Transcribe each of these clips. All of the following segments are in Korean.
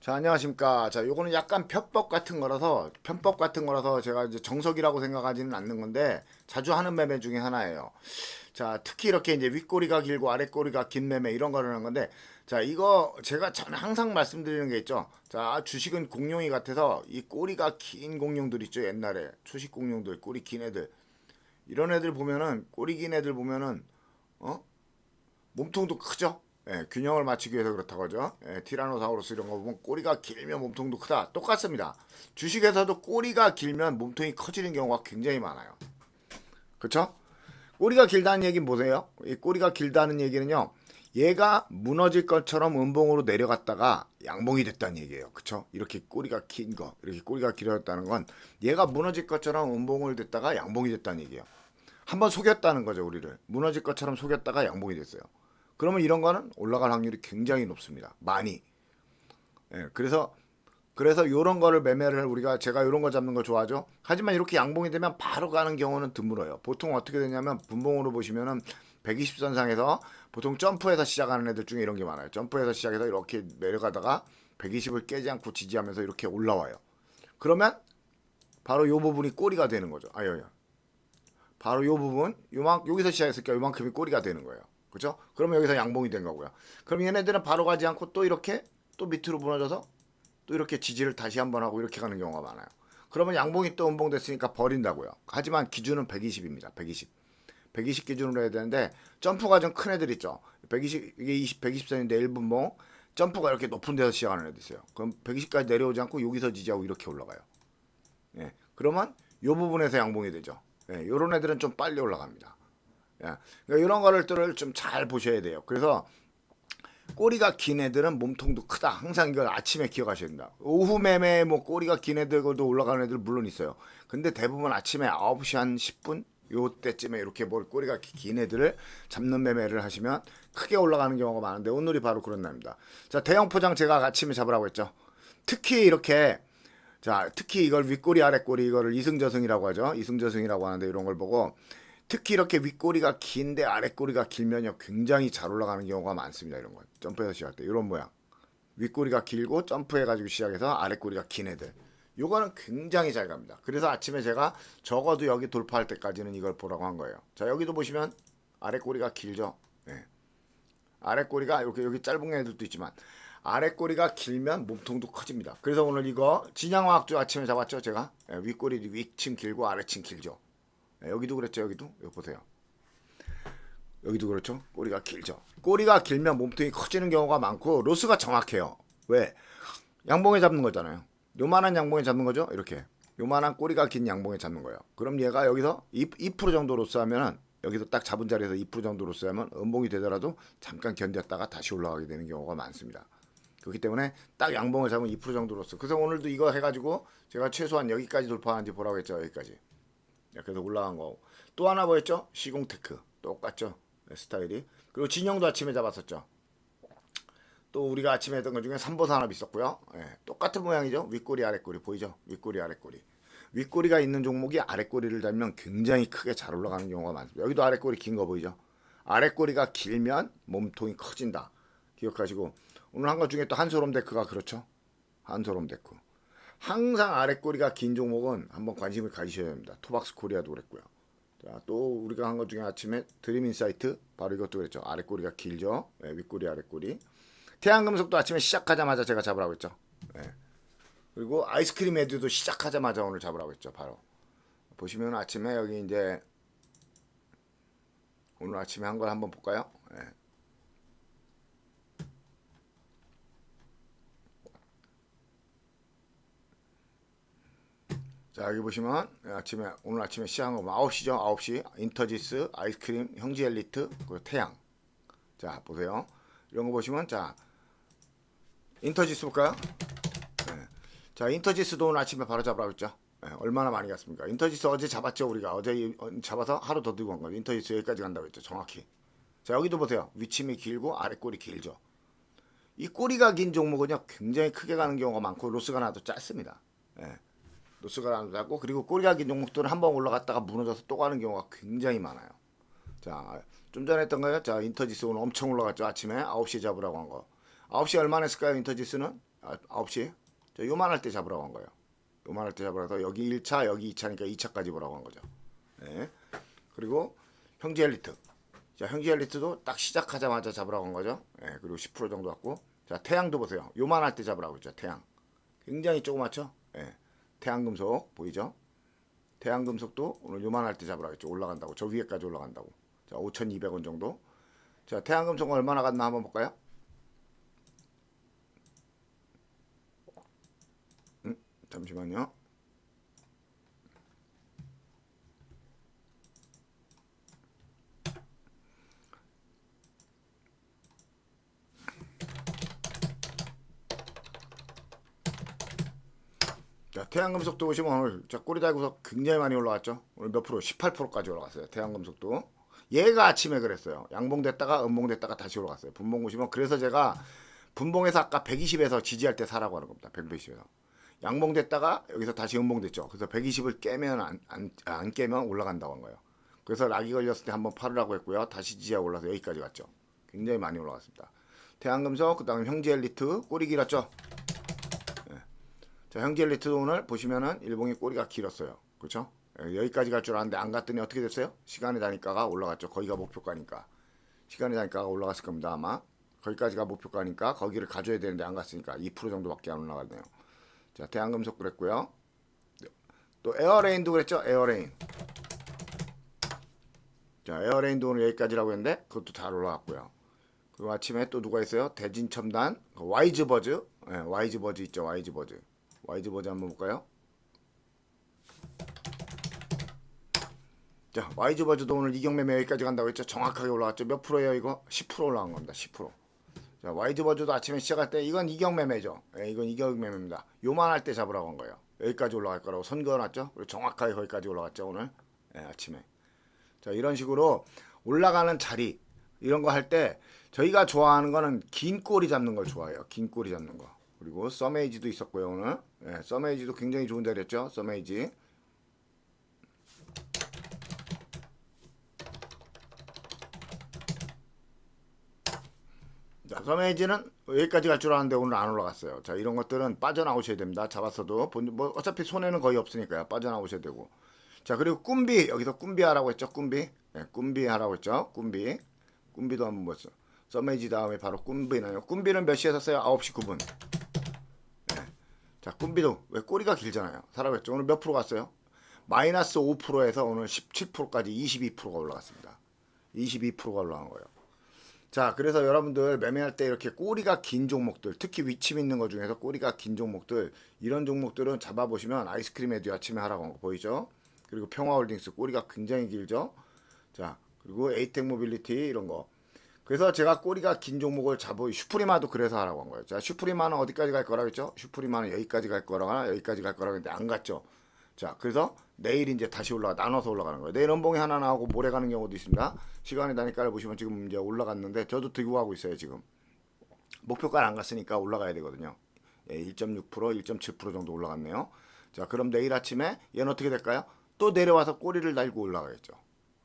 자, 안녕하십니까. 자, 요거는 약간 편법 같은 거라서 제가 이제 정석이라고 생각하지는 않는 건데 자주 하는 매매 중에 하나예요. 자, 특히 이렇게 이제 윗꼬리가 길고 아랫꼬리가 긴 매매 이런 거를 하는 건데, 자, 이거 제가 항상 말씀드리는 게 있죠. 자, 주식은 공룡이 같아서 이 꼬리가 긴 공룡들 있죠. 옛날에 주식 공룡들, 꼬리 긴 애들. 이런 애들 보면은, 꼬리 긴 애들 보면은 어? 몸통도 크죠? 예, 균형을 맞추기 위해서 그렇다고 하죠. 예, 티라노사우루스 이런 거 보면 꼬리가 길면 몸통도 크다. 똑같습니다. 주식에서도 꼬리가 길면 몸통이 커지는 경우가 굉장히 많아요. 그쵸? 꼬리가 길다는 얘기는 보세요. 이 꼬리가 길다는 얘기는요. 얘가 무너질 것처럼 음봉으로 내려갔다가 양봉이 됐다는 얘기예요. 그쵸? 이렇게 꼬리가 긴 거, 이렇게 꼬리가 길어졌다는 건 얘가 무너질 것처럼 음봉을 됐다가 양봉이 됐다는 얘기예요. 한번 속였다는 거죠, 우리를. 무너질 것처럼 속였다가 양봉이 됐어요. 그러면 이런 거는 올라갈 확률이 굉장히 높습니다. 많이. 예, 그래서 이런 거를 매매를 우리가 제가 이런 거 잡는 걸 좋아하죠. 하지만 이렇게 양봉이 되면 바로 가는 경우는 드물어요. 보통 어떻게 되냐면 분봉으로 보시면은 120선상에서 보통 점프해서 시작하는 애들 중에 이런 게 많아요. 점프해서 시작해서 이렇게 내려가다가 120을 깨지 않고 지지하면서 이렇게 올라와요. 그러면 바로 이 부분이 꼬리가 되는 거죠. 아유, 바로 이 부분, 여기서 시작했으니까 요만큼이 꼬리가 되는 거예요. 그죠? 그러면 여기서 양봉이 된 거고요. 그럼 얘네들은 바로 가지 않고 또 이렇게 또 밑으로 무너져서 또 이렇게 지지를 다시 한번 하고 이렇게 가는 경우가 많아요. 그러면 양봉이 또 음봉됐으니까 버린다고요. 하지만 기준은 120입니다. 120. 120 기준으로 해야 되는데 점프가 좀 큰 애들 있죠. 120 이게 120선인데 1분봉 점프가 이렇게 높은 데서 시작하는 애들 있어요. 그럼 120까지 내려오지 않고 여기서 지지하고 이렇게 올라가요. 예. 그러면 이 부분에서 양봉이 되죠. 예. 요런 애들은 좀 빨리 올라갑니다. 예. 그러니까 이런 거를 좀 잘 보셔야 돼요. 그래서 꼬리가 긴 애들은 몸통도 크다. 항상 이걸 아침에 기억하셔야 된다. 오후 매매 뭐 꼬리가 긴 애들도 올라가는 애들 물론 있어요. 근데 대부분 아침에 9시 한 10분 요때쯤에 이렇게 꼬리가 긴 애들을 잡는 매매를 하시면 크게 올라가는 경우가 많은데 오늘이 바로 그런 날입니다. 자, 대형 포장 제가 아침에 잡으라고 했죠. 특히 이렇게 특히 이걸 윗꼬리 아랫꼬리 이거를 이승저승이라고 하죠. 이승저승이라고 하는데 이런 걸 보고 특히 이렇게 윗꼬리가 긴데 아랫꼬리가 길면요 굉장히 잘 올라가는 경우가 많습니다. 이런 거 점프해서 시작할 때 이런 모양 윗꼬리가 길고 점프해가지고 시작해서 아랫꼬리가 긴 애들 요거는 굉장히 잘 갑니다. 그래서 아침에 제가 적어도 여기 돌파할 때까지는 이걸 보라고 한 거예요. 자, 여기도 보시면 아랫꼬리가 길죠. 네. 아랫꼬리가 이렇게 여기 짧은 애들도 있지만 아랫꼬리가 길면 몸통도 커집니다. 그래서 오늘 이거 진양화학주 아침에 잡았죠. 제가 윗꼬리 위층 길고 아래층 길죠. 여기도 그랬죠. 여기도 여기 보세요. 여기도 그렇죠. 꼬리가 길죠. 꼬리가 길면 몸통이 커지는 경우가 많고 로스가 정확해요. 왜? 양봉에 잡는 거잖아요. 요만한 양봉에 잡는 거죠. 이렇게 요만한 꼬리가 긴 양봉에 잡는 거예요. 그럼 얘가 여기서 2% 정도 로스하면은 여기서 딱 잡은 자리에서 2% 정도 로스하면 음봉이 되더라도 잠깐 견뎠다가 다시 올라가게 되는 경우가 많습니다. 그렇기 때문에 딱 양봉을 잡으면 2% 정도 로스. 그래서 오늘도 이거 해가지고 제가 최소한 여기까지 돌파하는지 보라고 했죠. 여기까지. 그래서 올라간 거. 또 하나 뭐였죠? 시공테크. 똑같죠? 스타일이. 그리고 진영도 아침에 잡았었죠. 또 우리가 아침에 했던 것 중에 삼보산업 있었고요. 똑같은 모양이죠. 윗꼬리 아랫꼬리 보이죠? 윗꼬리 아랫꼬리. 윗꼬리가 있는 종목이 아랫꼬리를 달면 굉장히 크게 잘 올라가는 경우가 많습니다. 여기도 아랫꼬리 긴 거 보이죠? 아랫꼬리가 길면 몸통이 커진다. 기억하시고 오늘 한 것 중에 또 한솔홈데크가 그렇죠? 한솔홈데크. 항상 아랫꼬리가 긴 종목은 한번 관심을 가지셔야 됩니다. 토박스 코리아도 그랬고요. 자, 또 우리가 한 것 중에 아침에 드림인사이트 바로 이것도 그랬죠. 아랫꼬리가 길죠. 윗꼬리 아랫꼬리. 태양금속도 아침에 시작하자마자 제가 잡으라고 했죠. 그리고 아이스크림 에듀도 시작하자마자 오늘 잡으라고 했죠. 바로 보시면 아침에 여기 이제 오늘 아침에 한 걸 한번 볼까요? 자, 여기 보시면 오늘 아침에 시작한 거 9시죠. 9시 인터지스 아이스크림 형제 엘리트 그리고 태양. 자, 보세요. 이런 거 보시면 자 인터지스 볼까요? 자, 인터지스도 오늘 아침에 바로 잡으라고 했죠. 얼마나 많이 갔습니까? 인터지스 어제 잡았죠. 우리가 어제 잡아서 하루 더 들고 간 거죠. 인터지스 여기까지 간다고 했죠. 정확히. 자, 여기도 보세요. 위침이 길고 아랫꼬리 길죠. 이 꼬리가 긴 종목은요 굉장히 크게 가는 경우가 많고 로스가 나도 짧습니다. 로스가 나도 짧고 그리고 꼬리가 긴 종목들은 한번 올라갔다가 무너져서 또 가는 경우가 굉장히 많아요. 자, 좀 전에 했던 거요. 자, 인터지스 오늘 엄청 올라갔죠. 아침에 9시에 잡으라고 한 거. 9시 얼마나 했을까요? 인터지스는 9시. 자, 요만할 때 잡으라고 한 거예요. 요만할 때 잡으라서 여기 1차, 여기 2차니까 2차까지 보라고 한 거죠. 네. 그리고 형제 엘리트. 자, 형제 엘리트도 딱 시작하자마자 잡으라고 한 거죠. 네. 그리고 10% 정도 갖고. 자, 태양도 보세요. 요만할 때 잡으라고 했죠. 태양. 굉장히 조그맣죠? 네. 태양금속 보이죠? 태양금속도 오늘 요만할 때 잡으라고 했죠. 올라간다고. 저 위에까지 올라간다고. 자, 5,200원 정도. 자, 태양금속은 얼마나 갔나 한번 볼까요? 잠시만요. 자, 태양금속도 보시면 오늘 자, 꼬리 달고서 굉장히 많이 올라왔죠. 오늘 몇 프로? 18%까지 올라갔어요. 태양금속도. 얘가 아침에 그랬어요. 양봉됐다가 음봉됐다가 다시 올라갔어요. 분봉 보시면 그래서 제가 분봉에서 아까 120에서 지지할 때 사라고 하는 겁니다. 120에서. 양봉됐다가 여기서 다시 음봉됐죠. 그래서 120을 깨면 안 깨면 올라간다고 한 거예요. 그래서 락이 걸렸을 때 한번 팔으라고 했고요. 다시 지지하 올라서 여기까지 갔죠. 굉장히 많이 올라갔습니다. 태양금속, 그 다음 형제 엘리트 꼬리 길었죠. 네. 자, 형제 엘리트도 오늘 보시면은 일봉이 꼬리가 길었어요. 그렇죠? 여기까지 갈 줄 알았는데 안 갔더니 어떻게 됐어요? 시간이 다니까가 올라갔죠. 거기가 목표가니까. 시간이 다니까가 올라갔을 겁니다. 아마. 거기까지가 목표가니까 거기를 가져야 되는데 안 갔으니까 2% 정도밖에 안 올라갔네요. 자, 대한금속 그랬고요. 또 에어레인도 그랬죠. 에어레인. 자, 에어레인도 오늘 여기까지라고 했는데 그것도 다 올라갔고요. 그리고 아침에 또 누가 있어요? 대진첨단, 와이즈버즈. 네, 와이즈버즈 있죠. 와이즈버즈. 와이즈버즈 한번 볼까요? 자, 와이즈버즈도 오늘 이경매매 여기까지 간다고 했죠. 정확하게 올라갔죠. 몇 프로예요 이거? 10% 올라간 겁니다. 10%. 자, 와이즈버즈도 아침에 시작할 때 이건 이경매매죠. 예, 이건 이경매매입니다. 요만할 때 잡으라고 한 거예요. 여기까지 올라갈 거라고 선 그어놨죠. 그리고 정확하게 거기까지 올라갔죠 오늘. 예, 아침에. 자, 이런 식으로 올라가는 자리 이런 거 할 때 저희가 좋아하는 거는 긴 꼬리 잡는 걸 좋아해요. 긴 꼬리 잡는 거. 그리고 서메이지도 있었고요 오늘. 예, 서메이지도 굉장히 좋은 자리였죠. 서메이지. 자, 서메이지는 여기까지 갈 줄 알았는데 오늘 안 올라갔어요. 자, 이런 것들은 빠져나오셔야 됩니다. 잡았어도 뭐 어차피 손해는 거의 없으니까요. 빠져나오셔야 되고. 자, 그리고 꿈비 여기서 꿈비 하라고 했죠. 꿈비. 네, 꿈비 하라고 했죠. 꿈비. 꿈비도 한번 보죠. 서메이지 다음에 바로 꿈비나요. 꿈비는 몇 시에 샀어요? 9시 9분. 네. 자, 꿈비도 왜 꼬리가 길잖아요. 사라고 했죠. 오늘 몇 프로 갔어요? 마이너스 5%에서 오늘 17%까지 22%가 올라갔습니다. 22%가 올라간 거예요. 자, 그래서 여러분들 매매할 때 이렇게 꼬리가 긴 종목들, 특히 위침 있는 것 중에서 꼬리가 긴 종목들, 이런 종목들은 잡아보시면 아이스크림 에듀 아침에 하라고 한 거 보이죠? 그리고 평화홀딩스 꼬리가 굉장히 길죠? 자, 그리고 에이텍 모빌리티 이런 거. 그래서 제가 꼬리가 긴 종목을 슈프리마도 그래서 하라고 한 거예요. 자, 슈프리마는 어디까지 갈 거라고 했죠? 슈프리마는 여기까지 갈 거라거나 여기까지 갈 거라고 했는데 안 갔죠? 자, 그래서 내일 이제 다시 나눠서 올라가는 거예요. 내일 연봉이 하나 나오고 모레 가는 경우도 있습니다. 시간이 다니까 보시면 지금 이제 올라갔는데 저도 들고 가고 있어요, 지금. 목표가를 안 갔으니까 올라가야 되거든요. 예, 1.6%, 1.7% 정도 올라갔네요. 자, 그럼 내일 아침에 얘는 어떻게 될까요? 또 내려와서 꼬리를 달고 올라가겠죠.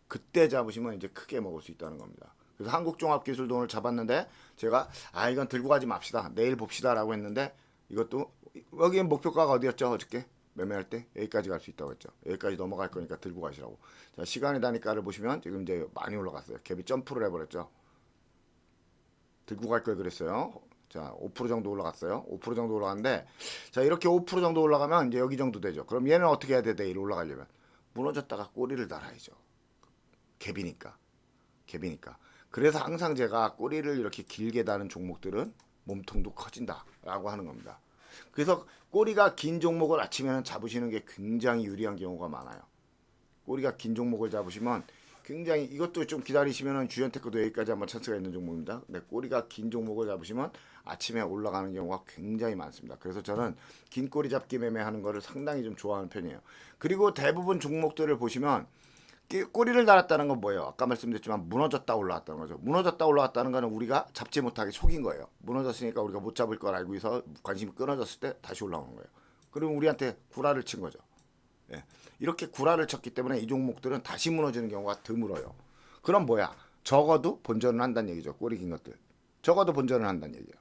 그때 잡으시면 이제 크게 먹을 수 있다는 겁니다. 그래서 한국종합기술도 오늘 잡았는데 제가 이건 들고 가지 맙시다. 내일 봅시다라고 했는데 이것도 여기 목표가가 어디였죠? 어저께? 매매할 때 여기까지 갈 수 있다고 했죠. 여기까지 넘어갈 거니까 들고 가시라고. 자, 시간이 다니까를 보시면 지금 이제 많이 올라갔어요. 갭이 점프를 해버렸죠. 들고 갈 걸 그랬어요. 자, 5% 정도 올라갔어요. 5% 정도 올라갔는데 자, 이렇게 5% 정도 올라가면 이제 여기 정도 되죠. 그럼 얘는 어떻게 해야 돼? 내일 올라가려면 무너졌다가 꼬리를 달아야죠. 갭이니까. 갭이니까. 그래서 항상 제가 꼬리를 이렇게 길게 다는 종목들은 몸통도 커진다라고 하는 겁니다. 그래서 꼬리가 긴 종목을 아침에는 잡으시는 게 굉장히 유리한 경우가 많아요. 꼬리가 긴 종목을 잡으시면 굉장히 이것도 좀 기다리시면은 주연테크도 여기까지 한번 찬스가 있는 종목입니다. 근데 꼬리가 긴 종목을 잡으시면 아침에 올라가는 경우가 굉장히 많습니다. 그래서 저는 긴 꼬리 잡기 매매하는 거를 상당히 좀 좋아하는 편이에요. 그리고 대부분 종목들을 보시면 꼬리를 달았다는 건 뭐예요? 아까 말씀드렸지만 무너졌다 올라왔다는 거죠. 무너졌다 올라왔다는 거는 우리가 잡지 못하게 속인 거예요. 무너졌으니까 우리가 못 잡을 걸 알고 있어 관심이 끊어졌을 때 다시 올라오는 거예요. 그리고 우리한테 구라를 친 거죠. 예. 이렇게 구라를 쳤기 때문에 이 종목들은 다시 무너지는 경우가 드물어요. 그럼 뭐야? 적어도 본전을 한다는 얘기죠. 꼬리 긴 것들. 적어도 본전을 한다는 얘기예요.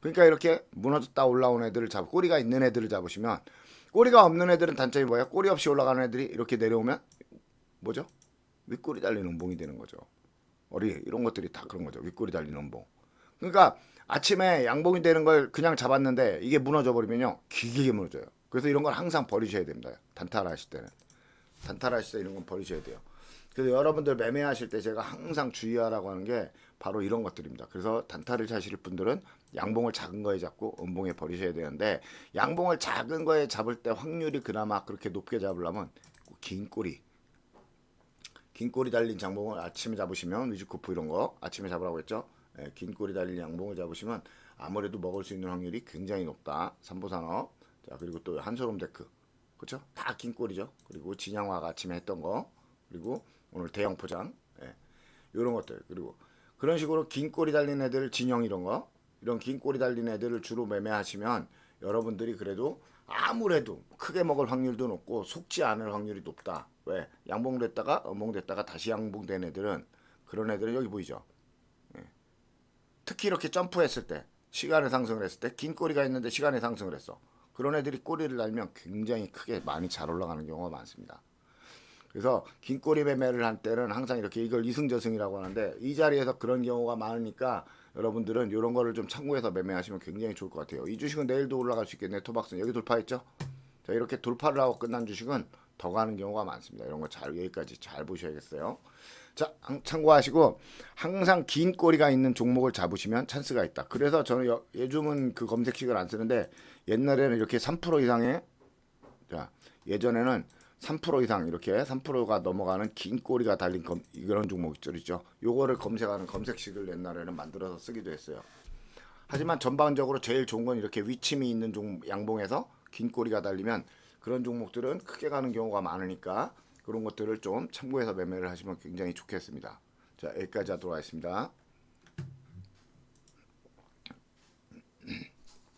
그러니까 이렇게 무너졌다 올라온 애들을 잡고 꼬리가 있는 애들을 잡으시면, 꼬리가 없는 애들은 단점이 뭐예요? 꼬리 없이 올라가는 애들이 이렇게 내려오면 뭐죠? 윗꼬리 달린 음봉이 되는 거죠. 어리 이런 것들이 다 그런 거죠. 윗꼬리 달린 음봉. 그러니까 아침에 양봉이 되는 걸 그냥 잡았는데 이게 무너져 버리면요, 길게 무너져요. 그래서 이런 걸 항상 버리셔야 됩니다. 단타하실 때는, 단타하실 때 이런 건 버리셔야 돼요. 그래서 여러분들 매매하실 때 제가 항상 주의하라고 하는 게 바로 이런 것들입니다. 그래서 단타를 차실 분들은 양봉을 작은 거에 잡고 음봉에 버리셔야 되는데, 양봉을 작은 거에 잡을 때 확률이 그나마 그렇게 높게 잡으려면 긴 꼬리, 긴 꼬리 달린 장봉을 아침에 잡으시면, 위즈코프 이런 거 아침에 잡으라고 했죠. 예, 긴 꼬리 달린 양봉을 잡으시면 아무래도 먹을 수 있는 확률이 굉장히 높다. 삼보산업. 자, 그리고 또 한솔홈 데크, 그렇죠? 다 긴 꼬리죠. 그리고 진양화가 아침에 했던 거, 그리고 오늘 대형 포장, 예, 이런 것들. 그리고 그런 식으로 긴 꼬리 달린 애들, 진영 이런 거, 이런 긴 꼬리 달린 애들을 주로 매매하시면 여러분들이 그래도 아무래도 크게 먹을 확률도 높고 속지 않을 확률이 높다. 왜? 양봉됐다가 음봉됐다가 다시 양봉된 애들은, 그런 애들은 여기 보이죠? 예. 특히 이렇게 점프했을 때, 시간의 상승을 했을 때, 긴 꼬리가 있는데 시간의 상승을 했어. 그런 애들이 꼬리를 달면 굉장히 크게 많이 잘 올라가는 경우가 많습니다. 그래서 긴 꼬리 매매를 할 때는 항상 이렇게, 이걸 이승저승이라고 하는데, 이 자리에서 그런 경우가 많으니까 여러분들은 이런 거를 좀 참고해서 매매하시면 굉장히 좋을 것 같아요. 이 주식은 내일도 올라갈 수 있겠네. 토박스 여기 돌파했죠. 자, 이렇게 돌파를 하고 끝난 주식은 더 가는 경우가 많습니다. 이런 거 잘, 여기까지 잘 보셔야겠어요. 자, 참고하시고 항상 긴 꼬리가 있는 종목을 잡으시면 찬스가 있다. 그래서 저는 요즘은 그 검색식을 안 쓰는데, 옛날에는 이렇게 3% 이상의, 자, 예전에는 3% 이상, 이렇게 3%가 넘어가는 긴 꼬리가 달린 이런 종목들이죠. 요거를 검색하는 검색식을 옛날에는 만들어서 쓰기도 했어요. 하지만 전반적으로 제일 좋은 건 이렇게 위침이 있는 양봉에서 긴 꼬리가 달리면 그런 종목들은 크게 가는 경우가 많으니까 그런 것들을 좀 참고해서 매매를 하시면 굉장히 좋겠습니다. 자, 여기까지 하도록 하겠습니다.